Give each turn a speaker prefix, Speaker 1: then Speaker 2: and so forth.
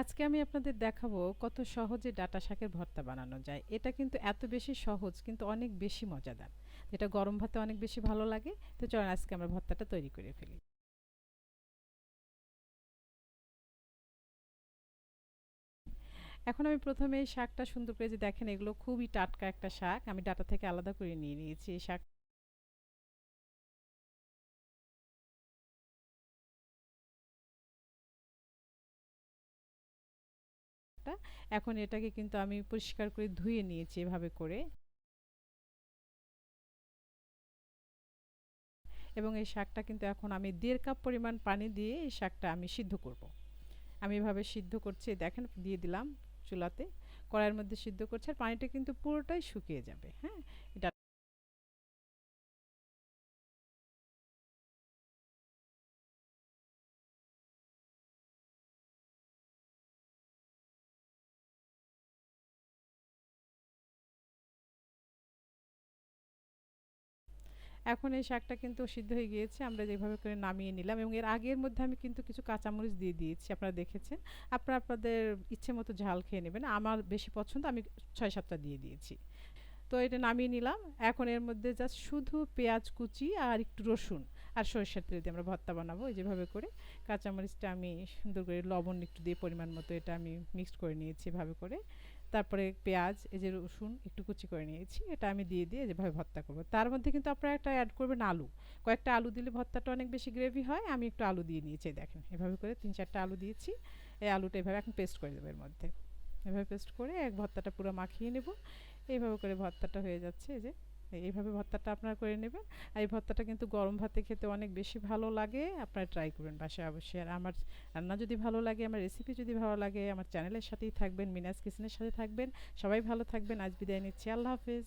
Speaker 1: আজকে আমি আপনাদের দেখাবো কত সহজে ডাঁটা শাকের ভর্তা বানানো যায়। এটা কিন্তু এত বেশি সহজ কিন্তু অনেক বেশি মজাদার। এটা গরম ভাতে অনেক বেশি ভালো লাগে। তো চলুন আজকে আমরা ভর্তাটা তৈরি করে ফেলি। এখন আমি প্রথমে এই শাকটা সুন্দর করে যে দেখেন এগুলো খুবই টাটকা একটা শাক। আমি ডাঁটা থেকে আলাদা করে নিয়ে নিয়েছি এই শাকটা। এখন এটাকে কিন্তু আমি পরিষ্কার করে ধুয়ে নিয়েছি এভাবে করে। এবং এই শাকটা কিন্তু এখন আমি ১.৫ কাপ পরিমাণ পানি দিয়ে এই শাকটা আমি সিদ্ধ করব। আমি এভাবে সিদ্ধ করছি, দেখেন দিয়ে দিলাম চুলাতে। কড়াইয়ের মধ্যে সিদ্ধ করছি আর পানিটা কিন্তু পুরোটাই শুকিয়ে যাবে। হ্যাঁ, এটা এখন এই শাকটা কিন্তু সিদ্ধ হয়ে গিয়েছে, আমরা যেভাবে করে নামিয়ে নিলাম এবং এর আগের মধ্যে আমি কিন্তু কিছু কাঁচামরিচ দিয়ে দিয়েছি, আপনারা দেখেছেন। আপনারা আপনাদের ইচ্ছে মতো ঝাল খেয়ে নেবেন, আমার বেশি পছন্দ, আমি ৬-৭টা দিয়ে দিয়েছি। তো এটা নামিয়ে নিলাম। এখন এর মধ্যে জাস্ট শুধু পেঁয়াজ কুচি আর একটু রসুন আর সরিষার তেল দিয়ে আমরা ভর্তা বানাবো এই যেভাবে করে। কাঁচামরিচটা আমি সুন্দর করে লবণ একটু দিয়ে পরিমাণ মতো এটা আমি মিক্সড করে নিয়েছি এভাবে করে। তারপরে পেঁয়াজ, এই যে রসুন একটু কুচি করে নিয়েছি, এটা আমি দিয়ে যেভাবে ভর্তা করবো। তার মধ্যে কিন্তু আপনারা একটা অ্যাড করবেন আলু। কয়েকটা আলু দিলে ভর্তাটা অনেক বেশি গ্রেভি হয়। আমি একটু আলু দিয়ে নিয়েছি, দেখেন এভাবে করে ৩-৪টা আলু দিয়েছি। এই আলুটা এভাবে এখন পেস্ট করে দেবো এর মধ্যে। এভাবে পেস্ট করে এক ভর্তাটা পুরো মাখিয়ে নেব। এইভাবে করে ভর্তাটা হয়ে যাচ্ছে, এই যে এইভাবে ভর্তাটা আপনারা করে নেবেন। আর এই ভর্তাটা কিন্তু গরম ভাতে খেতে অনেক বেশি ভালো লাগে। আপনারা ট্রাই করবেন বাসায় অবশ্যই। আর আমার রান্না যদি ভালো লাগে, আমার রেসিপি যদি ভালো লাগে, আমার চ্যানেলের সাথেই থাকবেন, মিনাস কিচেনের সাথে থাকবেন। সবাই ভালো থাকবেন। আজ বিদায় নিচ্ছি। আল্লাহ হাফেজ।